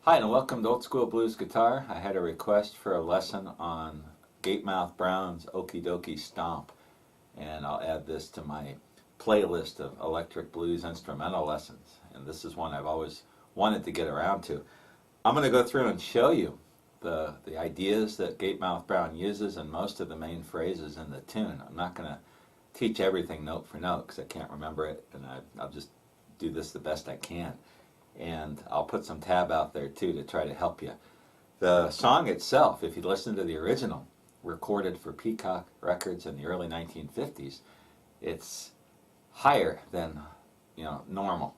Hi and welcome to Old School Blues Guitar. I had a request for a lesson on Gatemouth Brown's Okie Dokie Stomp, and I'll add this to my playlist of electric blues instrumental lessons, and this is one I've always wanted to get around to. I'm going to go through and show you the ideas that Gatemouth Brown uses and most of the main phrases in the tune. I'm not going to teach everything note for note because I can't remember it, and I'll just do this the best I can. And I'll put some tab out there too to try to help you. The song itself, if you listen to the original, recorded for Peacock Records in the early 1950s, it's higher than normal.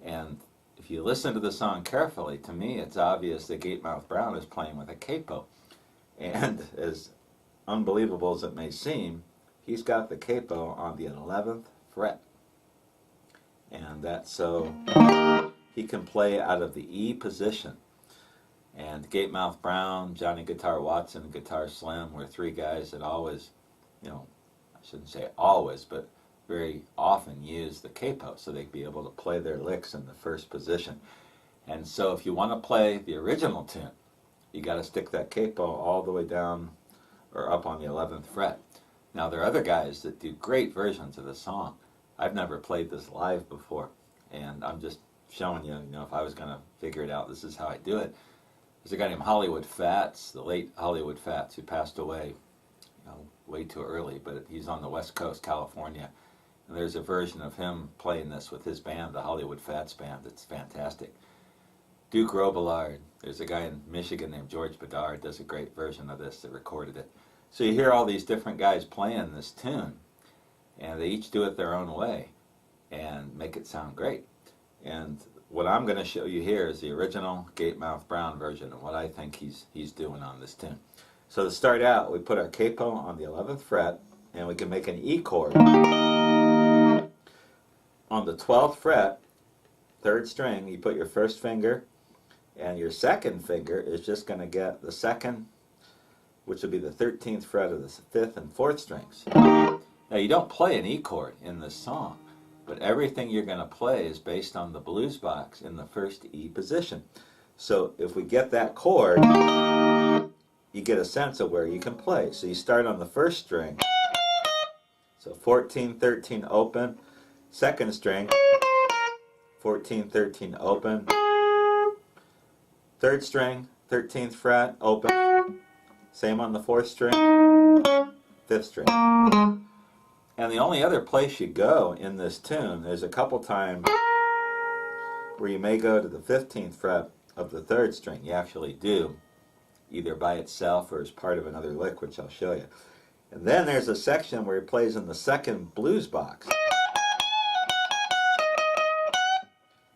And if you listen to the song carefully, to me it's obvious that Gatemouth Brown is playing with a capo. And as unbelievable as it may seem, he's got the capo on the 11th fret. And that's so he can play out of the E position. And Gatemouth Brown, Johnny Guitar Watson, Guitar Slim were three guys that always, I shouldn't say always, but very often used the capo so they'd be able to play their licks in the first position. And so if you want to play the original tune, you got to stick that capo all the way down or up on the 11th fret. Now there are other guys that do great versions of the song. I've never played this live before, and I'm just showing you, if I was going to figure it out, this is how I do it. There's a guy named Hollywood Fats, the late Hollywood Fats, who passed away, way too early, but he's on the West Coast, California. And there's a version of him playing this with his band, the Hollywood Fats Band. It's fantastic. Duke Robillard, there's a guy in Michigan named George Bedard, does a great version of this that recorded it. So you hear all these different guys playing this tune, and they each do it their own way and make it sound great. And what I'm going to show you here is the original Gatemouth Brown version and what I think he's doing on this tune. So to start out, we put our capo on the 11th fret, and we can make an E chord. On the 12th fret, 3rd string, you put your first finger, and your second finger is just going to get the second, which would be the 13th fret of the 5th and 4th strings. Now you don't play an E chord in this song, but everything you're going to play is based on the blues box in the first E position. So if we get that chord, you get a sense of where you can play. So you start on the first string. So 14, 13 open. Second string, 14, 13 open. Third string, 13th fret, open. Same on the 4th string, 5th string. And the only other place you go in this tune, there's a couple times where you may go to the 15th fret of the 3rd string. You actually do, either by itself or as part of another lick, which I'll show you. And then there's a section where he plays in the second blues box.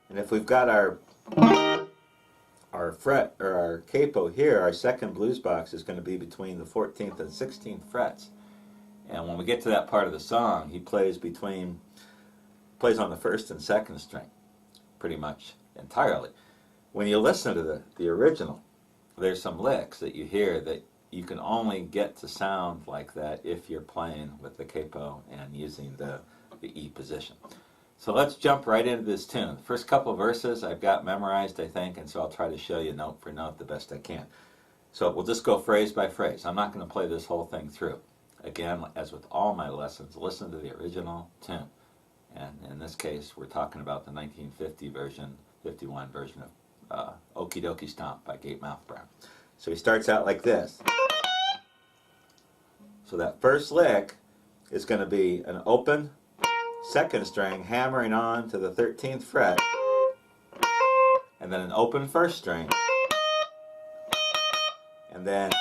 And if we've got our fret, or our capo here, our second blues box is going to be between the 14th and 16th frets. And when we get to that part of the song, he plays on the 1st and 2nd string, pretty much entirely. When you listen to the original, there's some licks that you hear that you can only get to sound like that if you're playing with the capo and using the E position. So let's jump right into this tune. The first couple of verses I've got memorized, I think, and so I'll try to show you note for note the best I can. So we'll just go phrase by phrase. I'm not going to play this whole thing through. Again, as with all my lessons, listen to the original tune. And in this case, we're talking about the 1950 version, 51 version of Okie Dokie Stomp by Gatemouth Brown. So he starts out like this. So that first lick is going to be an open 2nd string hammering on to the 13th fret, and then an open 1st string, and then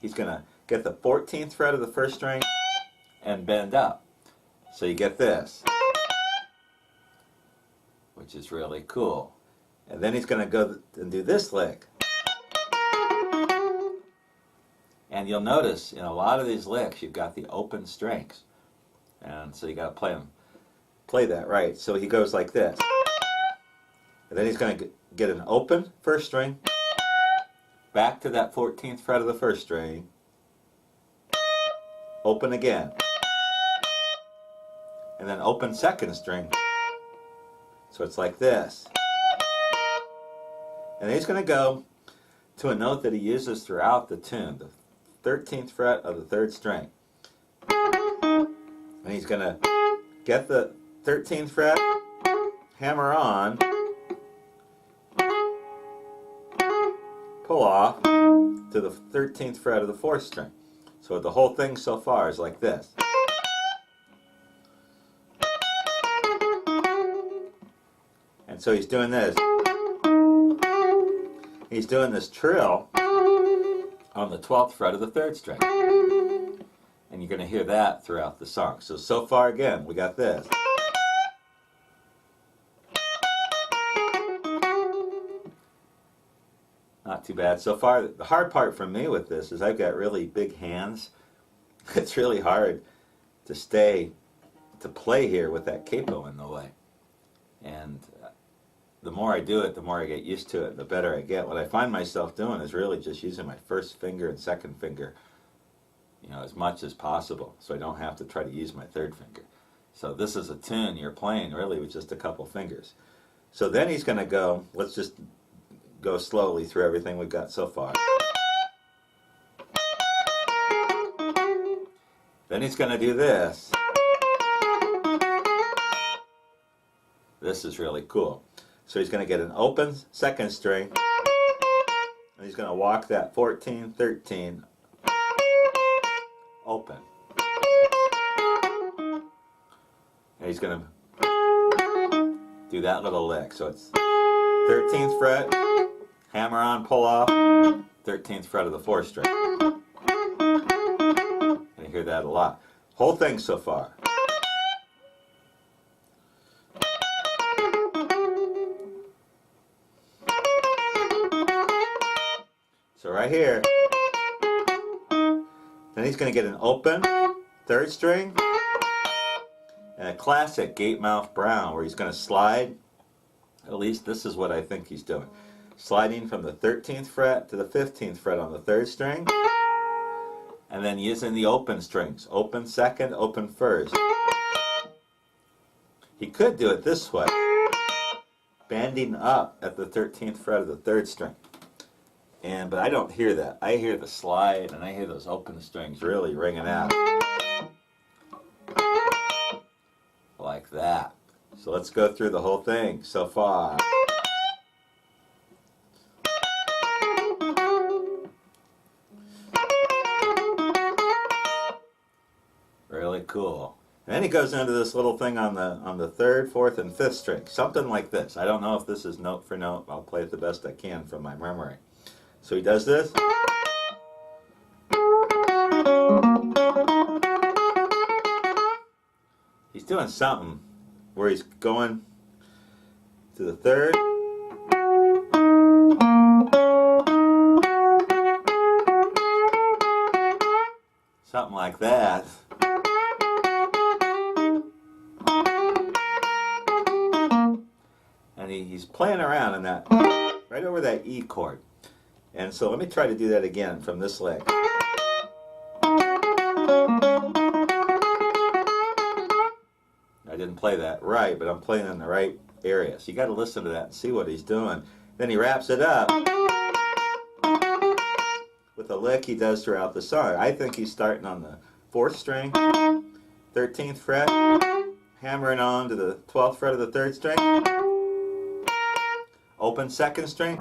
he's going to get the 14th fret of the 1st string and bend up. So you get this, which is really cool. And then he's going to go and do this lick. And you'll notice in a lot of these licks you've got the open strings. And so you got to play that right. So he goes like this. And then he's going to get an open 1st string, back to that 14th fret of the 1st string, open again, and then open 2nd string. So it's like this. And then he's going to go to a note that he uses throughout the tune, the 13th fret of the 3rd string. And he's going to get the 13th fret, hammer on, pull off to the 13th fret of the 4th string. So the whole thing so far is like this. And so he's doing this. He's doing this trill on the 12th fret of the 3rd string. And you're going to hear that throughout the song. So far again, we got this. Not too bad. So far, the hard part for me with this is I've got really big hands. It's really hard to play here with that capo in the way. And the more I do it, the more I get used to it, the better I get. What I find myself doing is really just using my 1st finger and 2nd finger, as much as possible, so I don't have to try to use my 3rd finger. So this is a tune you're playing really with just a couple fingers. So then he's going to go, let's just go slowly through everything we've got so far. Then he's going to do this. This is really cool. So he's going to get an open 2nd string, and he's going to walk that 14, 13 open. And he's going to do that little lick. So it's 13th fret, hammer on, pull off, 13th fret of the 4th string. And you hear that a lot. Whole thing so far. So right here, then he's going to get an open 3rd string and a classic Gatemouth Brown where he's going to slide. At least this is what I think he's doing. Sliding from the 13th fret to the 15th fret on the 3rd string, and then using the open strings. Open 2nd, open 1st. He could do it this way, banding up at the 13th fret of the 3rd string. But I don't hear that. I hear the slide, and I hear those open strings really ringing out. Like that. So let's go through the whole thing so far. Really cool. And then he goes into this little thing on the 3rd, 4th, and 5th string. Something like this. I don't know if this is note for note. I'll play it the best I can from my memory. So he does this. He's doing something where he's going to the 3rd. Something like that. And he's playing around in that, right over that E chord. And so let me try to do that again from this leg. I didn't play that right, but I'm playing in the right area. So you got to listen to that and see what he's doing. Then he wraps it up with a lick he does throughout the song. I think he's starting on the 4th string, 13th fret, hammering on to the 12th fret of the 3rd string, open 2nd string,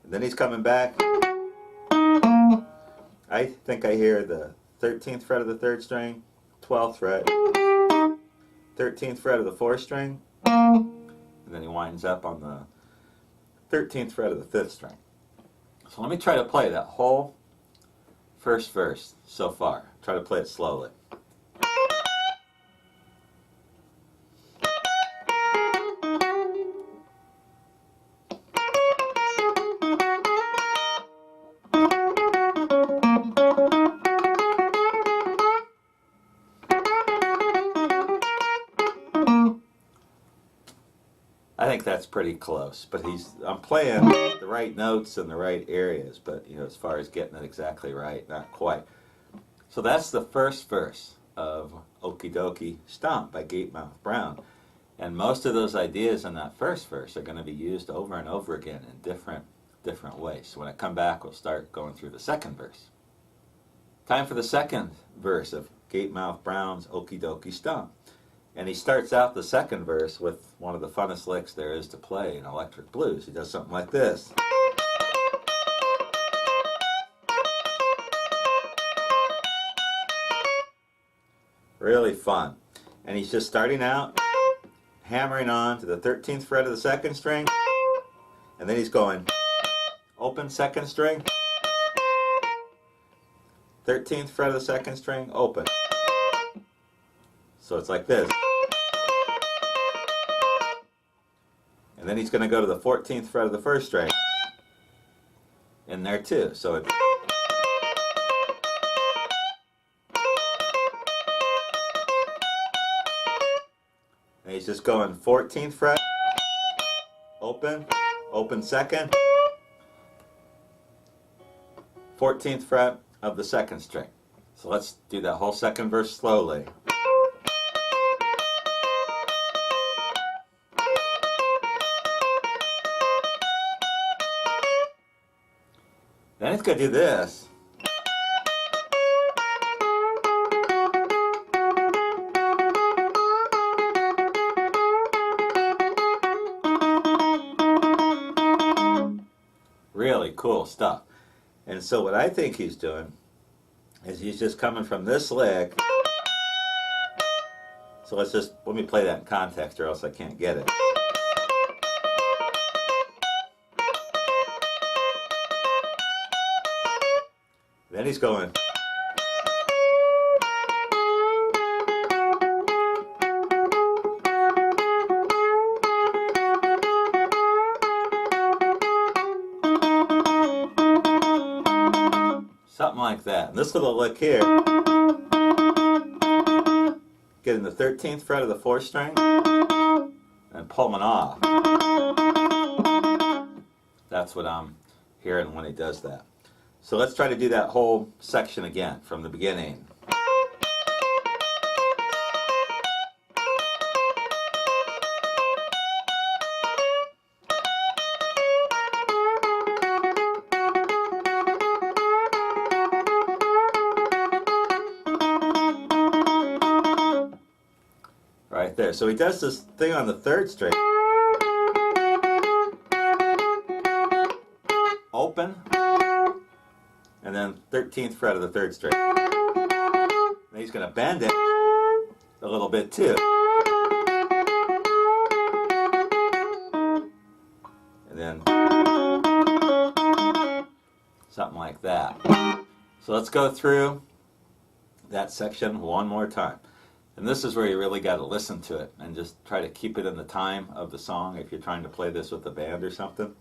and then he's coming back. I think I hear the 13th fret of the 3rd string, 12th fret, 13th fret of the 4th string, and then he winds up on the 13th fret of the 5th string. So let me try to play that whole first verse so far. Try to play it slowly. I think that's pretty close, but I'm playing the right notes in the right areas, but as far as getting it exactly right, not quite. So that's the first verse of Okie Dokie Stomp by Gatemouth Brown. And most of those ideas in that first verse are going to be used over and over again in different ways. So when I come back, we'll start going through the second verse. Time for the second verse of Gatemouth Brown's Okie Dokie Stomp. And he starts out the second verse with one of the funnest licks there is to play in electric blues. He does something like this. Really fun. And he's just starting out, hammering on to the 13th fret of the second string, and then he's going open second string, 13th fret of the second string, open. So it's like this. And then he's going to go to the 14th fret of the first string in there too. So it's and he's just going 14th fret, open, open second, 14th fret of the second string. So let's do that whole second verse slowly. Then it's going to do this. Really cool stuff. And so what I think he's doing is he's just coming from this lick. So let me play that in context or else I can't get it. Then he's going. Something like that. And this little lick here, getting the 13th fret of the 4th string and pulling off. That's what I'm hearing when he does that. So let's try to do that whole section again from the beginning. Right there. So he does this thing on the 3rd string. Open. And then 13th fret of the 3rd string. Then he's going to bend it a little bit too. And then something like that. So let's go through that section one more time. And this is where you really got to listen to it and just try to keep it in the time of the song if you're trying to play this with a band or something.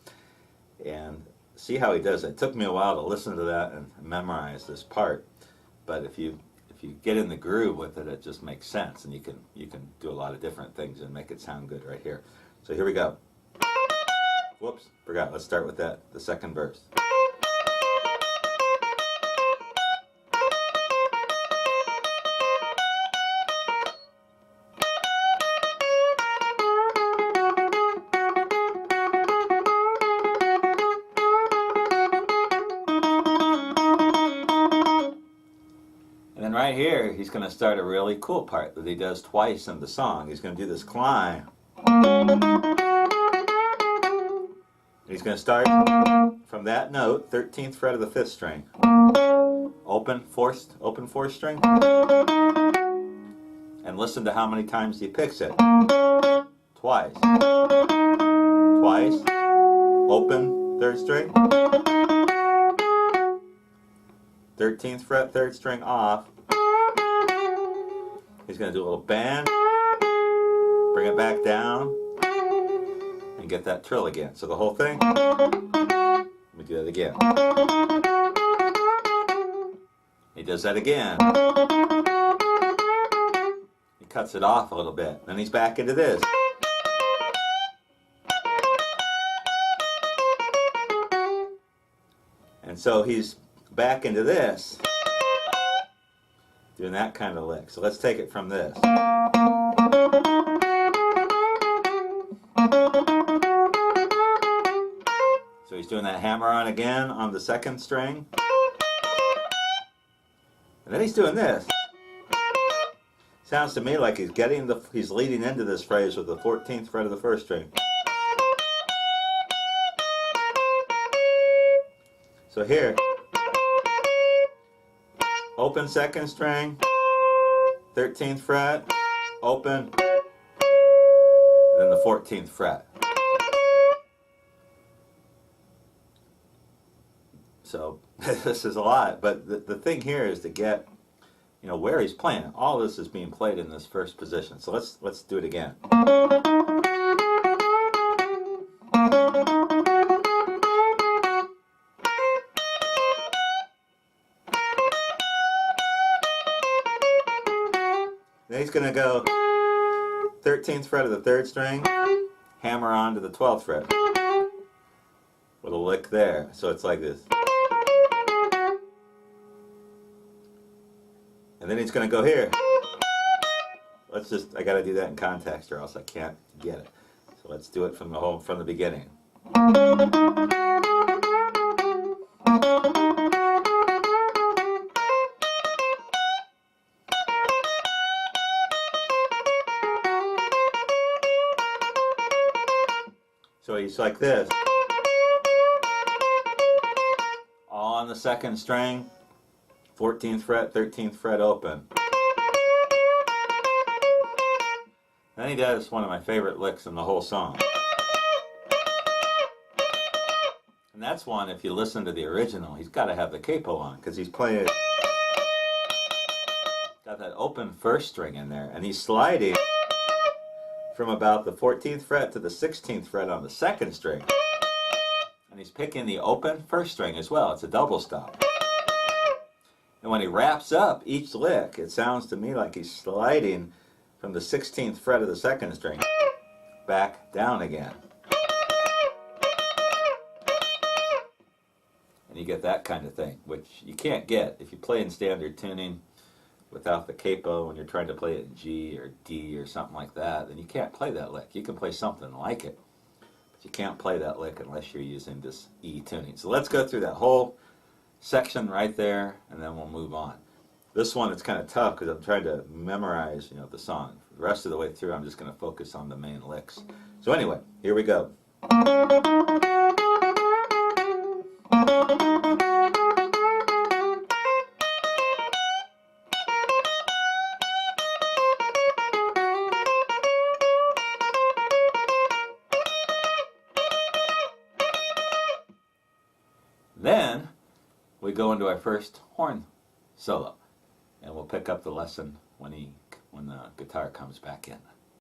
And see how he does it. It took me a while to listen to that and memorize this part, but if you get in the groove with it, it just makes sense, and you can do a lot of different things and make it sound good right here. So here we go. Whoops, forgot. Let's start with that, the second verse. Right here, he's going to start a really cool part that he does twice in the song. He's going to do this climb. He's going to start from that note, 13th fret of the 5th string. Open 4th string. And listen to how many times he picks it. Twice. Twice. Open 3rd string. 13th fret, 3rd string off. He's going to do a little bend, bring it back down, and get that trill again. So the whole thing, let me do that again. He does that again. He cuts it off a little bit. Then he's back into this. And so he's back into this, doing that kind of lick. So let's take it from this. So he's doing that hammer on again on the second string. And then he's doing this. Sounds to me like he's leading into this phrase with the 14th fret of the first string. So here, open second string, 13th fret, open, and then the 14th fret. So this is a lot, but the thing here is to get, you know, where he's playing. All this is being played in this first position. So let's do it again. Then he's going to go 13th fret of the third string, hammer on to the 12th fret with a lick there. So it's like this. And then he's going to go here. I got to do that in context or else I can't get it. So let's do it from the beginning. So he's like this. All on the second string, 14th fret, 13th fret open. Then he does one of my favorite licks in the whole song. And that's one, if you listen to the original, he's got to have the capo on because he's playing. Got that open first string in there, and he's sliding from about the 14th fret to the 16th fret on the second string. And he's picking the open first string as well. It's a double stop. And when he wraps up each lick, it sounds to me like he's sliding from the 16th fret of the second string back down again. And you get that kind of thing, which you can't get if you play in standard tuning without the capo when you're trying to play it in G or D or something like that. Then you can't play that lick. You can play something like it, but you can't play that lick unless you're using this E tuning. So let's go through that whole section right there, and then we'll move on. This one, it's kind of tough because I'm trying to memorize, you know, the song. The rest of the way through, I'm just going to focus on the main licks. So anyway, here we go. Then we go into our first horn solo, and we'll pick up the lesson when the guitar comes back in.